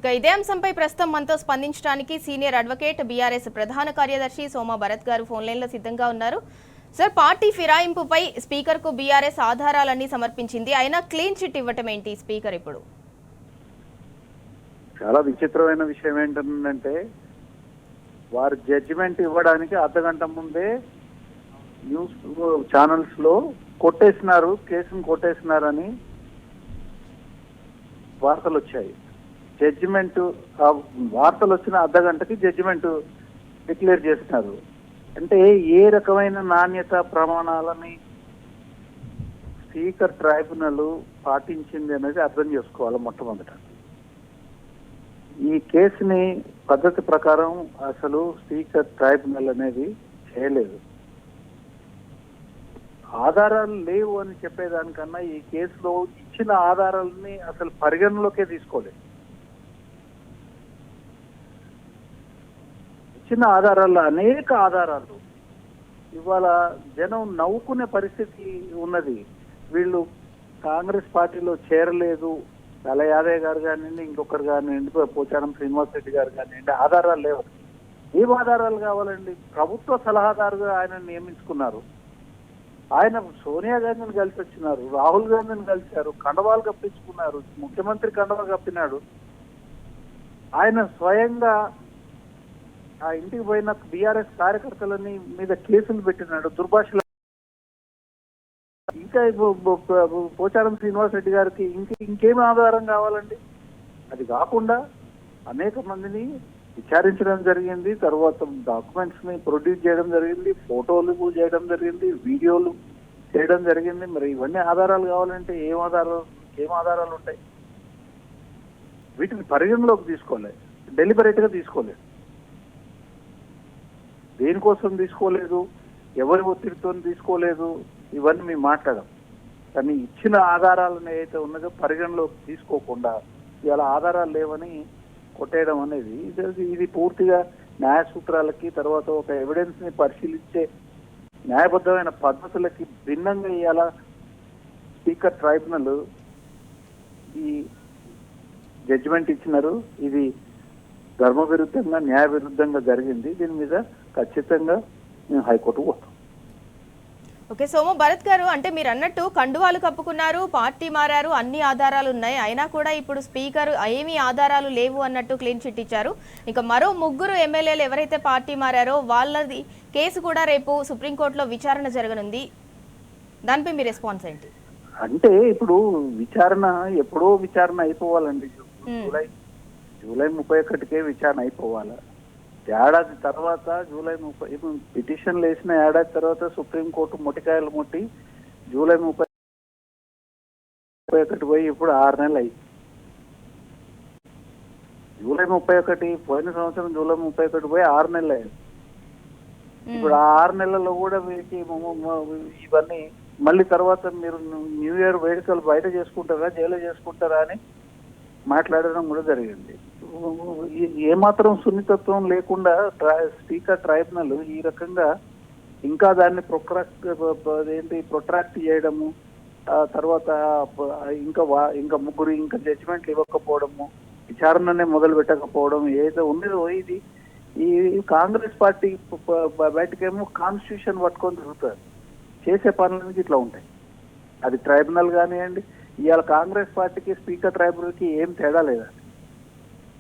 ఇక ఇదే అంశంపై ప్రస్తుతం మనతో స్పందించడానికి సీనియర్ అడ్వకేట్ బీఆర్ఎస్ ప్రధాన కార్యదర్శి సోమ భరత్ గారు ఫోన్ లైన్లో సిద్ధంగా ఉన్నారు. సార్, పార్టీ ఫిరాయింపుపై స్పీకర్కు బీఆర్ఎస్ ఆధారాలన్నీ సమర్పించింది, అయినా క్లీన్ చిట్ ఇవ్వటం ఏంటి స్పీకర్? ఇప్పుడు చాలా విచిత్రమైన విషయం ఏంటంటే వారు జడ్జిమెంట్ ఇవ్వడానికి అర్ధగంట ముందే న్యూస్ ఛానల్స్ లో కొట్టేసినారు, కేసును కొట్టేసినారని వార్తలు వచ్చాయి. జడ్జిమెంట్ వార్తలు వచ్చిన అర్ధగంటకి జడ్జిమెంట్ డిక్లేర్ చేస్తున్నారు. అంటే ఏ రకమైన నాణ్యత ప్రమాణాలని స్పీకర్ ట్రైబ్యునల్ పాటించింది అనేది అర్థం చేసుకోవాలి. మొట్టమొదట ఈ కేసుని పద్ధతి ప్రకారం అసలు స్పీకర్ ట్రైబ్యునల్ అనేది చేయలేదు. ఆధారాలు లేవు అని చెప్పేదానికన్నా ఈ కేసులో ఇచ్చిన ఆధారాలని అసలు పరిగణలోకే తీసుకోలేదు. ఇచ్చిన ఆధారాల్లో అనేక ఆధారాలు ఇవాళ జనం నవ్వుకునే పరిస్థితి ఉన్నది. వీళ్ళు కాంగ్రెస్ పార్టీలో చేరలేదు, తల యాదయ్య గారు కానివ్వండి, ఇంకొకరు కానివ్వండి, పోచారం శ్రీనివాస్ రెడ్డి గారు కానివ్వండి, ఆధారాలు లేవు. ఏం ఆధారాలు కావాలండి? ప్రభుత్వ సలహాదారుగా ఆయన నియమించుకున్నారు. ఆయన సోనియా గాంధీని కలిసి వచ్చినారు, రాహుల్ గాంధీని కలిశారు, కండవాలు కప్పించుకున్నారు, ముఖ్యమంత్రి కండవా కప్పినాడు. ఆయన స్వయంగా ఆ ఇంటికి పోయిన బీఆర్ఎస్ కార్యకర్తలని మీద కేసులు పెట్టినాడు, దుర్భాషలు. ఇంకా పోచారం శ్రీనివాస్ రెడ్డి గారికి ఇంకేం ఆధారం కావాలండి? అది కాకుండా అనేక మందిని విచారించడం జరిగింది, తర్వాత డాక్యుమెంట్స్ ని ప్రొడ్యూస్ చేయడం జరిగింది, ఫోటోలు చేయడం జరిగింది, వీడియోలు చేయడం జరిగింది. మరి ఇవన్నీ ఆధారాలు కావాలంటే ఏం ఆధారాలు ఉంటాయి? వీటిని పరిగణలోకి తీసుకోలేదు, డెలిబరేట్ గా తీసుకోలేదు. దేనికోసం తీసుకోలేదు, ఎవరి ఒత్తిడితో తీసుకోలేదు, ఇవన్నీ మేము మాట్లాడడం. కానీ ఇచ్చిన ఆధారాలను ఏదైతే ఉన్నదో పరిగణలోకి తీసుకోకుండా ఇవాళ ఆధారాలు లేవని కొట్టేయడం అనేది ఇది పూర్తిగా న్యాయ సూత్రాలకి, తర్వాత ఒక ఎవిడెన్స్ ని పరిశీలించే న్యాయబద్ధమైన పద్ధతులకి భిన్నంగా ఇవాళ స్పీకర్ ట్రైబ్యునల్ ఈ జడ్జిమెంట్ ఇచ్చినారు. ఇది ధర్మ విరుద్ధంగా, న్యాయ విరుద్ధంగా జరిగింది. దీని మీద ఖచ్చితంగా మేము హైకోర్టుకు పోతాం. ఓకే సోమ భరత్ గారు, అంటే మీరు అన్నట్టు కండువాలు కప్పుకున్నారు, పార్టీ మారారు, అన్ని ఆధారాలు ఉన్నాయి, అయినా కూడా ఇప్పుడు స్పీకర్ ఏమీ ఆధారాలు లేవు అన్నట్టు క్లీన్ చిట్ ఇచ్చారు. ఇంకా మరో 3 ఎమ్మెల్యేలు ఎవరైతే పార్టీ మారారో వాళ్ళది కేసు కూడా రేపు సుప్రీంకోర్టులో విచారణ జరగనుంది. దానిపై మీ రెస్పాన్స్ ఏంటి? అంటే ఇప్పుడు ఎప్పుడో విచారణ అయిపోవాలండి. జూలై 31కే విచారణ అయిపోవాలి. ఏడాది తర్వాత జూలై 30 పిటిషన్లు వేసిన ఏడాది తర్వాత సుప్రీంకోర్టు మొటికాయలు ముట్టి జూలై 31 పోయి ఇప్పుడు 6 నెలలు అయ్యి, జూలై 31 పోయిన సంవత్సరం జూలై 31 పోయి 6 నెలలు అయ్యాయి. ఇప్పుడు ఆ 6 నెలల్లో కూడా వీరికి ఇవన్నీ మళ్ళీ తర్వాత మీరు న్యూ ఇయర్ వేడుకలు బయట చేసుకుంటారా, జైలు చేసుకుంటారా అని మాట్లాడడం కూడా జరిగింది. ఏమాత్రం సున్నితత్వం లేకుండా స్పీకర్ ట్రైబ్యునల్ ఈ రకంగా ఇంకా దాన్ని ప్రొట్రాక్ట్ చేయడము, తర్వాత ఇంకా 3 ఇంకా జడ్జిమెంట్లు ఇవ్వకపోవడము, విచారణనే మొదలు పెట్టకపోవడం ఏదో ఉన్నదో ఇది ఈ కాంగ్రెస్ పార్టీ బయటకేమో కాన్స్టిట్యూషన్ పట్టుకొని తిరుగుతారు. చేసే పనులకి ఇట్లా ఉంటాయి. అది ట్రైబ్యునల్ కానివ్వండి, ఇవాళ కాంగ్రెస్ పార్టీకి స్పీకర్ ట్రైబ్యునల్కి ఏం తేడా లేదండి.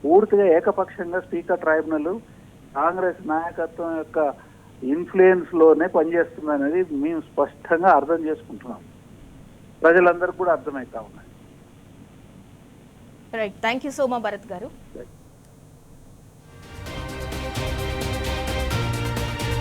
పూర్తిగా ఏకపక్షంగా స్పీకర్ ట్రైబ్యునల్ కాంగ్రెస్ నాయకత్వం యొక్క ఇన్ఫ్లుయెన్స్ లోనే పనిచేస్తుంది అనేది మేము స్పష్టంగా అర్థం చేసుకుంటున్నాం. ప్రజలందరూ కూడా అర్థమవుతా ఉన్నాయి. రైట్, థ్యాంక్ యూ సోమ భరత్ గారు.